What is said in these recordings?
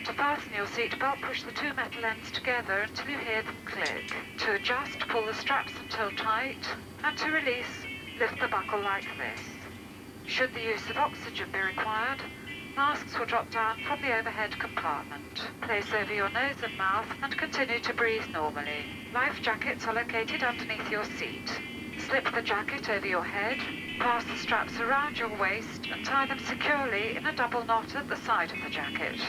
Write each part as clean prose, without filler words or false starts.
To fasten your seatbelt, push the two metal ends together until you hear them click. To adjust, pull the straps until tight, and to release, lift the buckle like this. Should the use of oxygen be required, masks will drop down from the overhead compartment. Place over your nose and mouth and continue to breathe normally. Life jackets are located underneath your seat. Slip the jacket over your head, pass the straps around your waist and tie them securely in a double knot at the side of the jacket.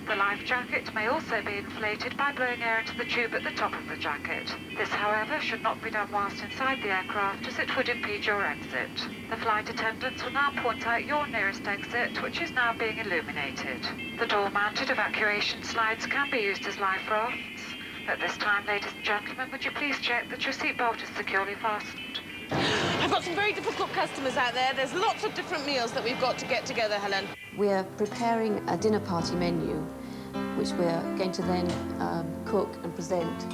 The life jacket may also be inflated by blowing air into the tube at the top of the jacket. This, however, should not be done whilst inside the aircraft, as it would impede your exit. The flight attendants will now point out your nearest exit, which is now being illuminated. The door-mounted evacuation slides can be used as life rafts. At this time, ladies and gentlemen, would you please check that your seatbelt is securely fastened? I've got some very difficult customers out there. There's lots of different meals that we've got to get together, Helen. We're preparing a dinner party menu, which we're going to then cook and present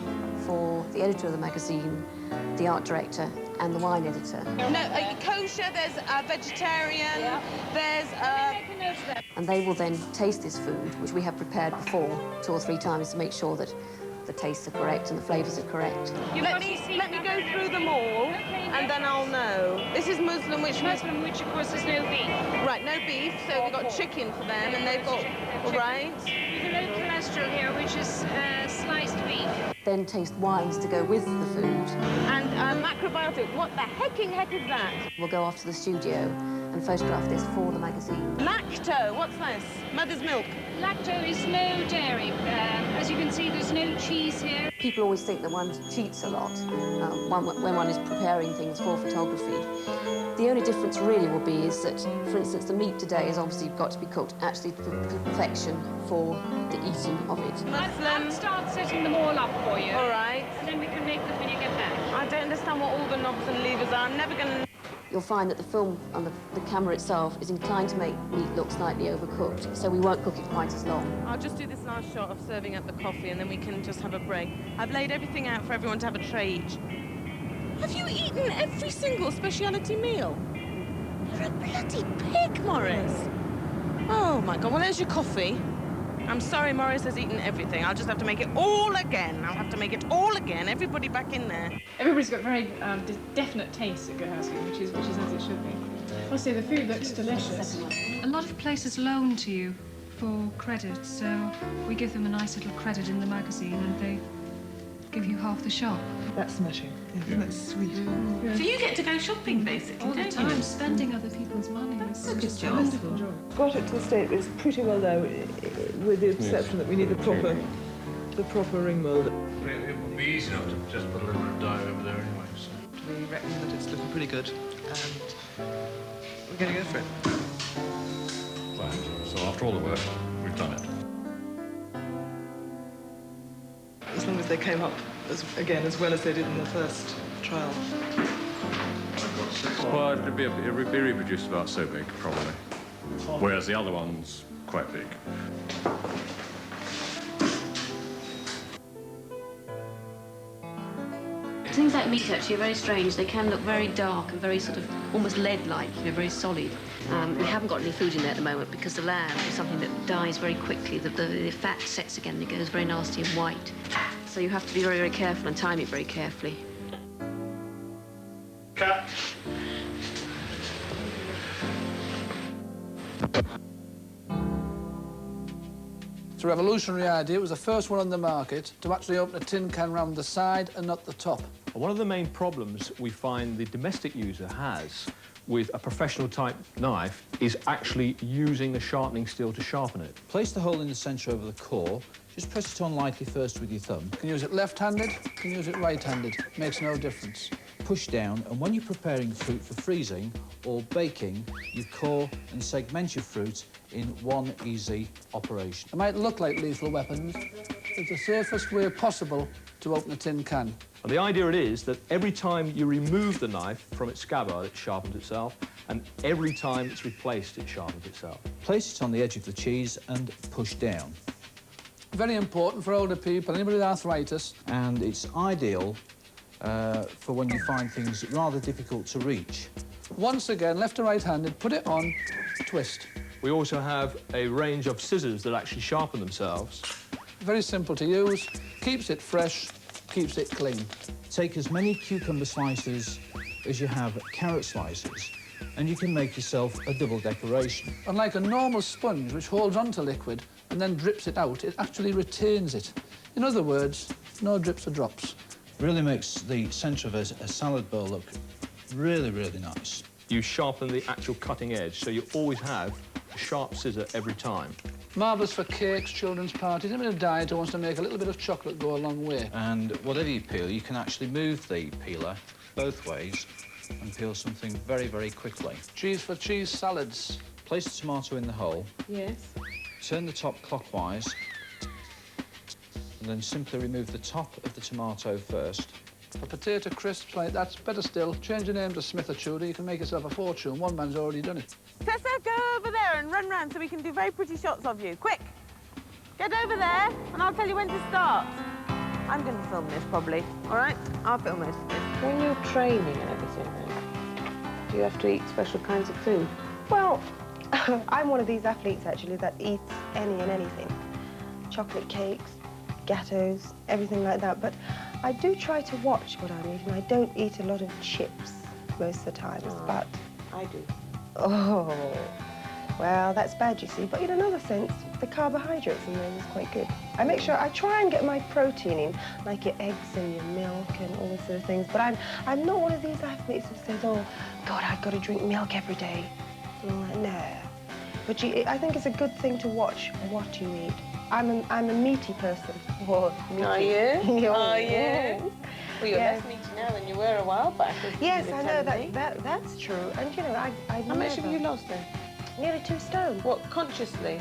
for the editor of the magazine, the art director, and the wine editor. No, kosher, there's vegetarian, there's... And they will then taste this food, which we have prepared before 2 or 3 times to make sure that the tastes are correct and the flavours are correct. Let me go through them all, and then I'll know. This is Muslim, which of course is no beef. Right, no beef, so we've got chicken for them, and they've got... All right. With a low cholesterol here, which is sliced beef. Then taste wines to go with the food. And macrobiotic, what the hecking heck is that? We'll go off to the studio and photograph this for the magazine. Lacto, what's this? Mother's milk. Lacto is no dairy. As you can see, there's no cheese here. People always think that one cheats a lot when one is preparing things for photography. The only difference really will be is that, for instance, the meat today has obviously got to be cooked actually to perfection for the eating of it. I'll start setting them all up for you. All right. And then we can make them when you get back. I don't understand what all the knobs and levers are. I'm never going to... You'll find that the film on the camera itself is inclined to make meat look slightly overcooked, so we won't cook it quite as long. I'll just do this last shot of serving up the coffee and then we can just have a break. I've laid everything out for everyone to have a tray each. Have you eaten every single speciality meal? You're a bloody pig, Morris. Oh, my God. Well, there's your coffee. I'm sorry Morris has eaten everything. I'll just have to make it all again. I'll have to make it all again. Everybody back in there. Everybody's got very definite tastes at Good Housekeeping, which is as it should be. Honestly, the food looks delicious. A lot of places loan to you for credit, so we give them a nice little credit in the magazine and they give you half the shop. That's smashing. Yeah. That's sweet. Yeah. So you get to go shopping, basically, all the don't time, you? spending other people's money. That's a good job. Wonderful. Got it to the state it's pretty well there, with the exception that we need the proper ring mould. It would be easy enough to just put a little bit of dye over there anyway. So. We reckon that it's looking pretty good, and we're going to go for it. Right, so after all the work, we've done it. As long as they came up, as well as they did in the first trial. Well, it'd be reproduced about so big, probably. Whereas the other one's quite big. Things like meat actually are very strange. They can look very dark and very sort of almost lead-like, you know, very solid. We haven't got any food in there at the moment because the lamb is something that dies very quickly. The fat sets again and it goes very nasty and white. So you have to be very, very careful and time it very carefully. Cut. It's a revolutionary idea. It was the first one on the market to actually open a tin can round the side and not the top. One of the main problems we find the domestic user has with a professional type knife is actually using the sharpening steel to sharpen it. Place the hole in the centre over the core. Just press it on lightly first with your thumb. You can use it left-handed, you can use it right-handed. Makes no difference. Push down, and when you're preparing fruit for freezing or baking, you core and segment your fruit in one easy operation. It might look like lethal weapons. It's the safest way possible to open a tin can. And the idea it is that every time you remove the knife from its scabbard, it sharpens itself, and every time it's replaced, it sharpens itself. Place it on the edge of the cheese and push down. Very important for older people, anybody with arthritis. And it's ideal for when you find things rather difficult to reach. Once again, left or right-handed, put it on, twist. We also have a range of scissors that actually sharpen themselves. Very simple to use, keeps it fresh, keeps it clean. Take as many cucumber slices as you have carrot slices, and you can make yourself a double decoration. Unlike a normal sponge, which holds onto liquid and then drips it out, it actually retains it. In other words, no drips or drops. Really makes the centre of a salad bowl look really, really nice. You sharpen the actual cutting edge, so you always have a sharp scissor every time. Marvellous for cakes, children's parties, even a diet who wants to make a little bit of chocolate go a long way. And whatever you peel, you can actually move the peeler both ways and peel something very, very quickly. Cheese for cheese salads. Place the tomato in the hole. Yes. Turn the top clockwise. And then simply remove the top of the tomato first. For potato crisps like that, better still, change your name to Smith or Tudor, you can make yourself a fortune. One man's already done it. Tessa, go over there and run round so we can do very pretty shots of you. Quick! Get over there and I'll tell you when to start. I'm going to film this, probably. All right? I'll film most of this. When you're training and everything, do you have to eat special kinds of food? Well, I'm one of these athletes, actually, that eats any and anything. Chocolate cakes, gateaus, everything like that. But I do try to watch what I'm eating. I don't eat a lot of chips most of the time, but... I do. Oh, well, that's bad, you see. But in another sense, the carbohydrates in those is quite good. I make sure I try and get my protein in, like your eggs and your milk and all those sort of things. But I'm not one of these athletes who says, oh, God, I've got to drink milk every day. And I'm like, no. But I think it's a good thing to watch what you eat. I'm a meaty person. Whoa, meaty. Are you? Oh, Are you? yes. Well, you're Yes. less meaty now than you were a while back. Yes, I know, that's true. And, you know, I How much have you lost then? Nearly 2 stone. What, consciously?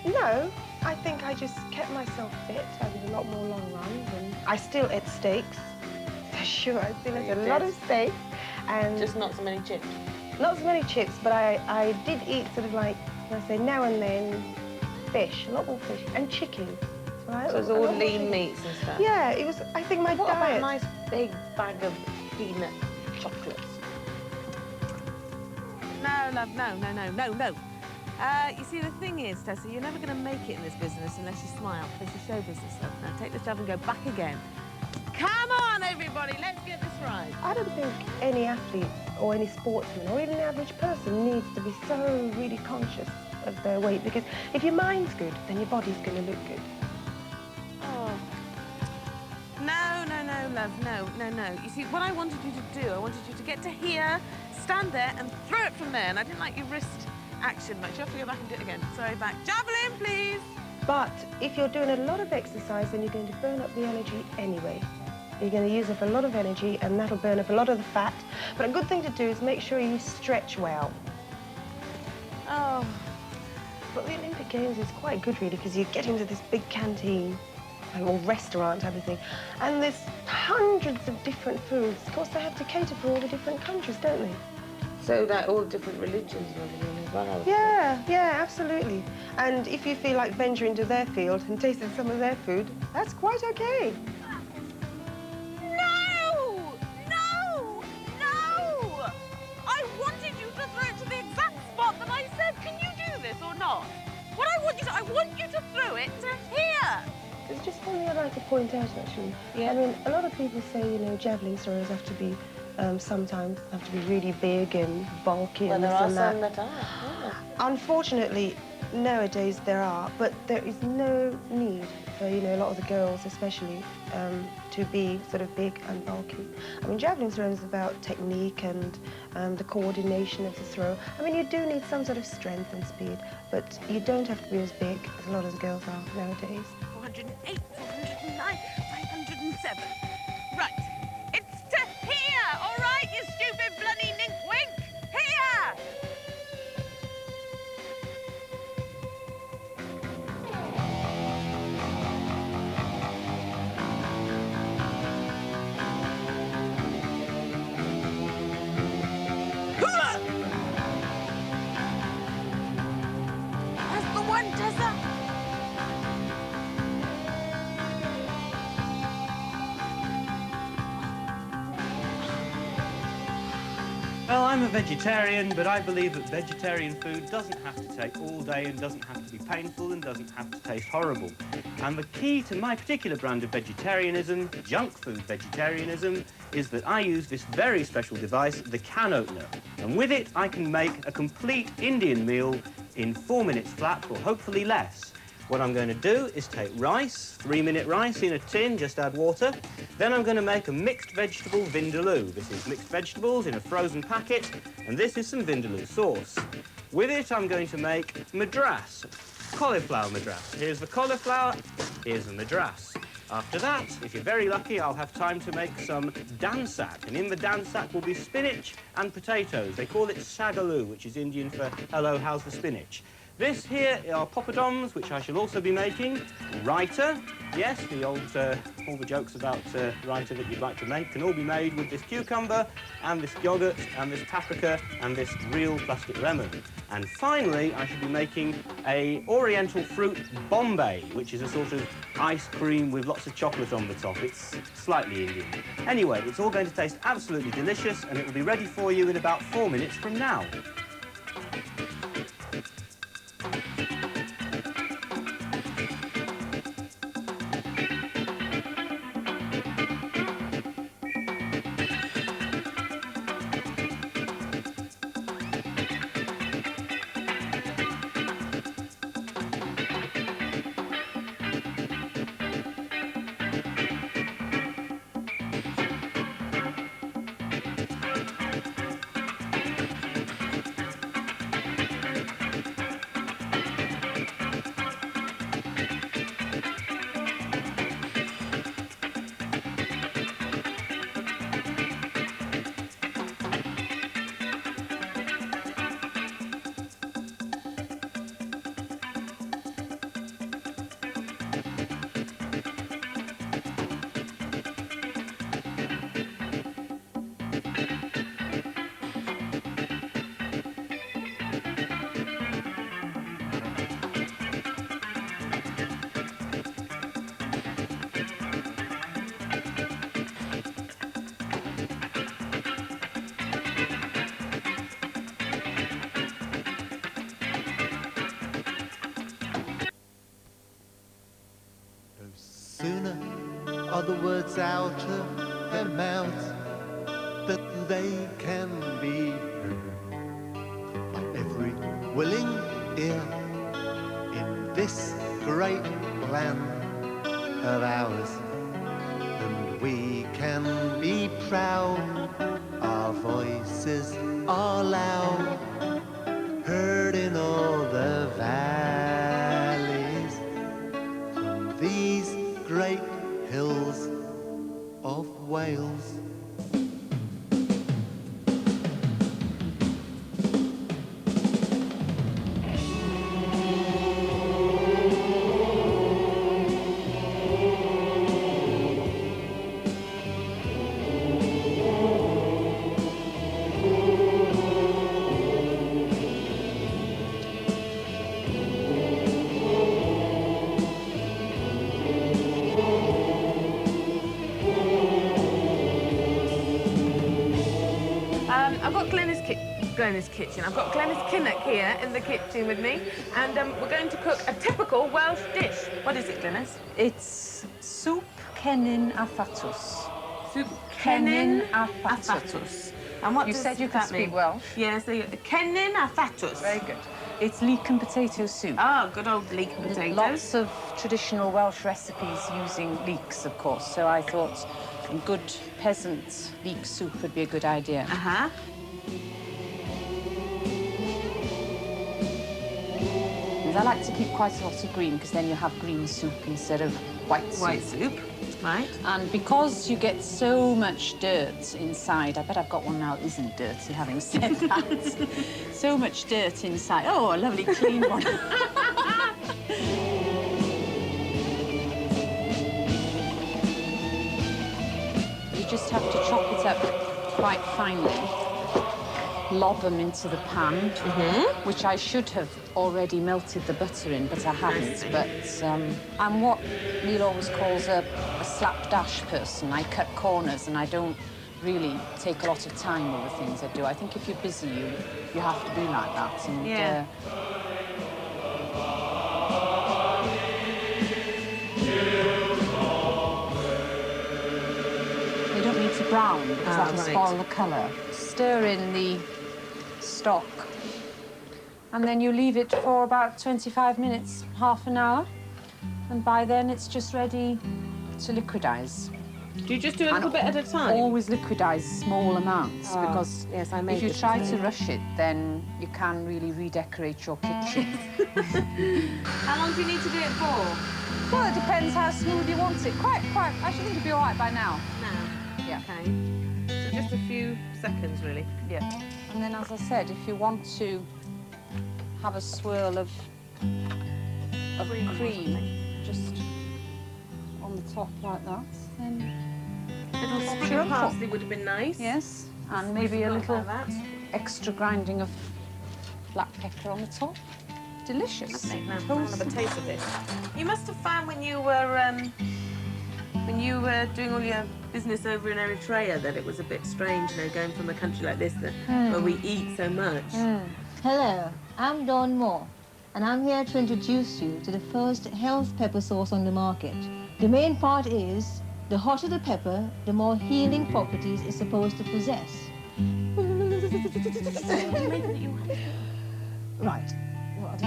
No. I think I just kept myself fit. I did a lot more long runs, and I still ate steaks. For sure, I still ate a lot of steaks. And Just not so many chips? not so many chips, but I did eat sort of like, I say, now and then, fish, a lot more fish, and chicken. Right? So it's all lean meats and stuff? Yeah, it was, I think my What diet... about a nice big bag of peanut chocolates? No, love, no. You see, the thing is, Tessa, you're never going to make it in this business unless you smile. This is show business stuff. Now take this job and go back again. Come on, everybody, let's get this right. I don't think any athlete or any sportsman or even an average person needs to be so really conscious of their weight, because if your mind's good, then your body's going to look good. Oh. No, love, no. You see, what I wanted you to do, I wanted you to get to here, stand there and throw it from there, and I didn't like your wrist action much. You have to go back and do it again. Sorry, back. Javelin, please. But if you're doing a lot of exercise, then you're going to burn up the energy anyway. You're going to use up a lot of energy, and that'll burn up a lot of the fat. But a good thing to do is make sure you stretch well. Oh. But the Olympic Games is quite good, really, because you get into this big canteen, or restaurant type of thing, and there's hundreds of different foods. Of course, they have to cater for all the different countries, don't they? So that all different religions and everything as well? Yeah, absolutely. And if you feel like venturing into their field and tasting some of their food, that's quite okay. No! I wanted you to throw it to the exact spot that I said. Can you do this or not? I want you to throw it to here. There's just one thing I'd like to point out, actually. Yeah. I mean, a lot of people say, you know, javelin throwers have to be, sometimes have to be really big and bulky Well, and there this are and some that. that are. Yeah. Unfortunately, nowadays there are, but there is no need for, you know, a lot of the girls especially, to be sort of big and bulky. I mean, javelin throwing is about technique and the coordination of the throw. I mean, you do need some sort of strength and speed, but you don't have to be as big as a lot of the girls are nowadays. 408, 409, 507. Right. It's to here, all right, you stupid bloody ninkwink? Here! That's the one, Tessa. Well, I'm a vegetarian, but I believe that vegetarian food doesn't have to take all day and doesn't have to be painful and doesn't have to taste horrible. And the key to my particular brand of vegetarianism, junk food vegetarianism, is that I use this very special device, the can opener. And with it, I can make a complete Indian meal in 4 minutes flat, or hopefully less. What I'm going to do is take rice, 3-minute rice in a tin, just add water. Then I'm going to make a mixed vegetable vindaloo. This is mixed vegetables in a frozen packet, and this is some vindaloo sauce. With it, I'm going to make madras, cauliflower madras. Here's the cauliflower, here's the madras. After that, if you're very lucky, I'll have time to make some dansak, and in the dansak will be spinach and potatoes. They call it sagaloo, which is Indian for hello, how's the spinach? This here are poppadoms, which I shall also be making. Raita, yes, all the jokes about raita that you'd like to make can all be made with this cucumber and this yoghurt and this paprika and this real plastic lemon. And finally, I shall be making a oriental fruit bombay, which is a sort of ice cream with lots of chocolate on the top. It's slightly Indian. Anyway, it's all going to taste absolutely delicious, and it will be ready for you in about 4 minutes from now. Sooner are the words out of their mouths that they can be heard by every willing ear in this great land of ours. And we can be proud, our voices are loud, heard in all the valleys from these great hills of Wales. I've got Glenys kitchen. I've got Glenys Kinnock here in the kitchen with me, and we're going to cook a typical Welsh dish. What is it, Glenys? It's soup cennin a thatws. Soup Cennin a thatws. And what you does said you could that speak mean? Welsh. Yes, cennin a thatws. Very good. It's leek and potato soup. Ah, good old leek and potatoes. Lots of traditional Welsh recipes using leeks, of course. So I thought a good peasant leek soup would be a good idea. Uh-huh. I like to keep quite a lot of green because then you have green soup instead of white soup. White soup, right. And because you get so much dirt inside, I bet I've got one now that isn't dirty, having said that. So much dirt inside. Oh, a lovely clean one. You just have to chop it up quite finely. Lob them into the pan, which I should have already melted the butter in, but I haven't. I'm what Neil always calls a slapdash person. I cut corners and I don't really take a lot of time with the things I do. I think if you're busy, you have to be like that. And, Yeah. you don't need to brown because that'll right. spoil the colour. Stir in the stock and then you leave it for about 25 minutes, half an hour, and by then it's just ready to liquidize. Do you just do a little bit at a time? Always liquidize small amounts because because I made if you this try mistake. to rush it, then you can really redecorate your kitchen. How long do you need to do it for? Well, it depends how smooth you want it. Quite. I should think it'll be all right by now. Now? Yeah. Okay. So just a few seconds, really. Yeah. And then, as I said, if you want to have a swirl of cream just on the top like that, then Little that's sprig your of uncle. parsley would have been nice. Yes, and We maybe a forgot little about that. extra grinding of black pepper on the top. Delicious. Let's make now. I'll have a taste of this. You must have found when you were doing all your business over in Eritrea that it was a bit strange, you know, going from a country like this that, where we eat so much. Hello, I'm Dawn Moore, and I'm here to introduce you to the first health pepper sauce on the market. The main part is, the hotter the pepper, the more healing properties it's supposed to possess. Right. Well, I'll just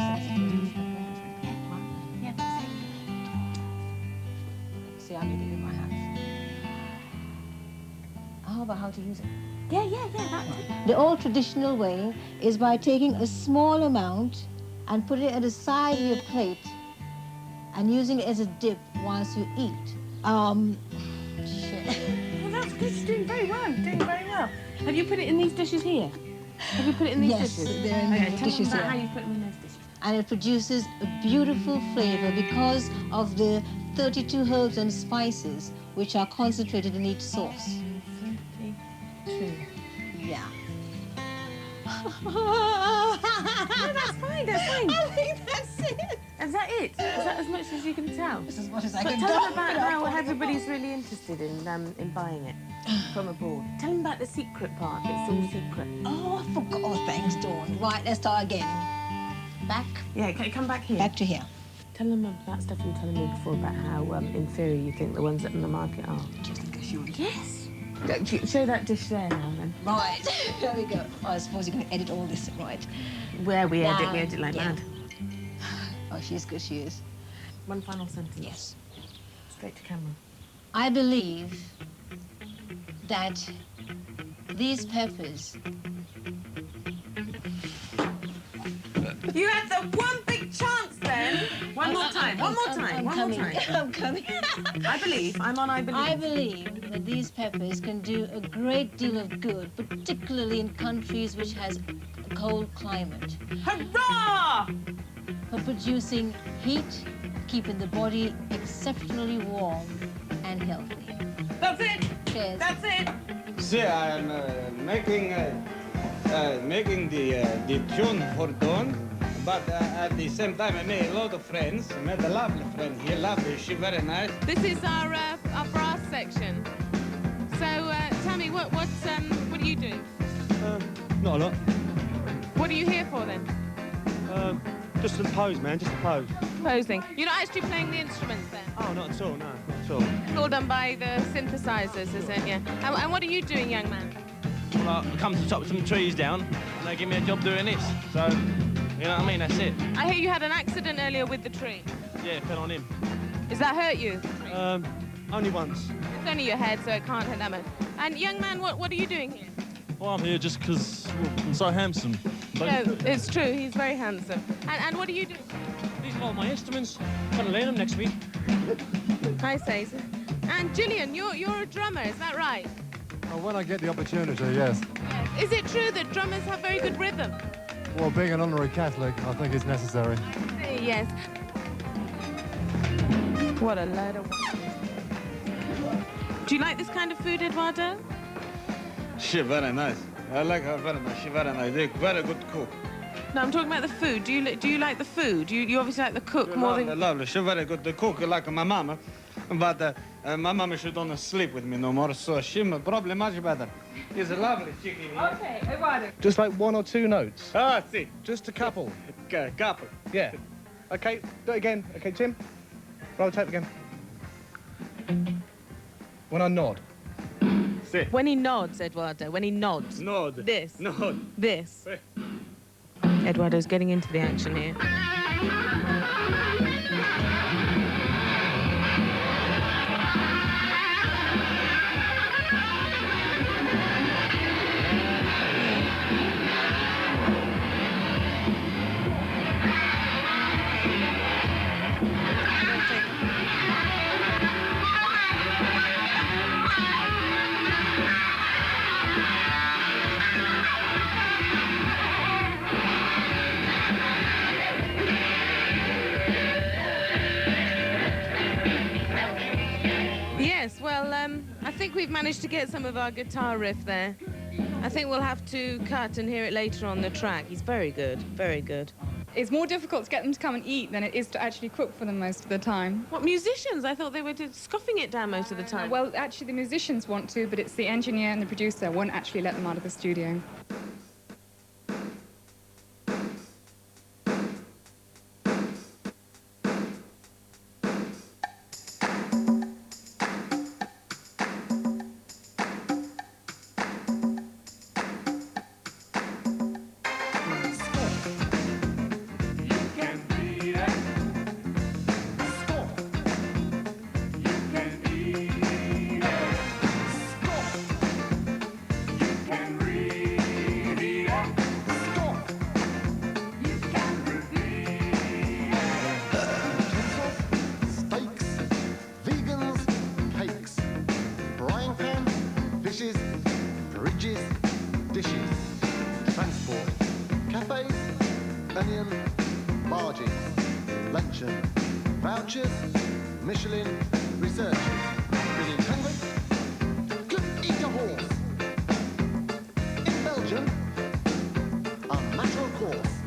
see, I'm doing it with my hands. How about how to use it? Yeah, that's The old traditional way is by taking a small amount and putting it at the side of your plate and using it as a dip whilst you eat. Shit. Well, that's good. You're doing very well. You're doing very well. Have you put it in these dishes here? Have you put it in these Yes, dishes? they're in okay, the tell dishes me about here. how you put them in those dishes. And it produces a beautiful flavor because of the 32 herbs and spices which are concentrated in each sauce. 32. Yeah. No, that's fine, that's fine. I think that's it. Is that it? Is that as much as you can tell? That's as much as I But can tell do. them about how everybody's really interested in buying it from abroad. Tell them about the secret part. It's all secret. Oh, I forgot. Oh, thanks, Dawn. Right, let's start again. Back. Yeah, come back here. Back to here. Tell them about stuff you were telling me before about how inferior you think the ones that are in the market are. Just in case you want. Yes. Show that dish there now, then. Right. There we go. Oh, I suppose you're going to edit all this, right? Where we Now, edit like yeah. mad. Oh, she's good, she is. One final sentence. Yes. Straight to camera. I believe that these peppers... You had the one big chance then. One more time. I'm coming. I believe. I'm on I believe. I believe that these peppers can do a great deal of good, particularly in countries which has a cold climate. Hurrah! For producing heat, keeping the body exceptionally warm and healthy. That's it. Cheers. That's it. See, I'm making the tune for Dawn, but at the same time I made a lot of friends. I met a lovely friend here, lovely, she very nice. This is our brass section. So tell me, what do you do? Not a lot. What are you here for then? Just to pose, man, just to pose. Posing. You're not actually playing the instruments then? Oh, not at all, no, not at all. It's all done by the synthesizers, is it? Yeah. And what are you doing, young man? Well, I come to the top of some trees down, and they give me a job doing this. So, you know what I mean? That's it. I hear you had an accident earlier with the tree. Yeah, fell on him. Does that hurt you? Only once. It's only your head, so it can't hurt that much. And young man, what are you doing here? Well, I'm here just because I'm so handsome. No, it's true. He's very handsome. And what are you doing? These are all my instruments. I'm going to learn them next week. I say so. And Julian, you're a drummer, is that right? Oh, when I get the opportunity, yes. Yes. Is it true that drummers have very good rhythm? Well, being an honorary Catholic, I think it's necessary. Yes. What a load of... Do you like this kind of food, Eduardo? She very nice. I like her very much. She very nice. They very good cook. No, I'm talking about the food. Do you like the food? You obviously like the cook more than... Lovely. She very good. The cook like my mama. But my mama should not sleep with me no more, so she probably much better. He's a lovely chicken. Okay, Eduardo. Just like 1 or 2 notes. Ah, see. Just a couple. Couple. Yeah. Okay, do it again. Okay, Tim. Roll the tape again. When I nod. See. When he nods, Eduardo, when he nods. Nod. This. Nod. This. Eduardo's getting into the action here. Yes, well, I think we've managed to get some of our guitar riff there. I think we'll have to cut and hear it later on the track. He's very good, very good. It's more difficult to get them to come and eat than it is to actually cook for them most of the time. What, musicians? I thought they were scoffing it down most of the time. Well, actually, the musicians want to, but it's the engineer and the producer won't actually let them out of the studio. Michelin researchers. Feeling hungry? Could eat a horse. In Belgium, a matter of course.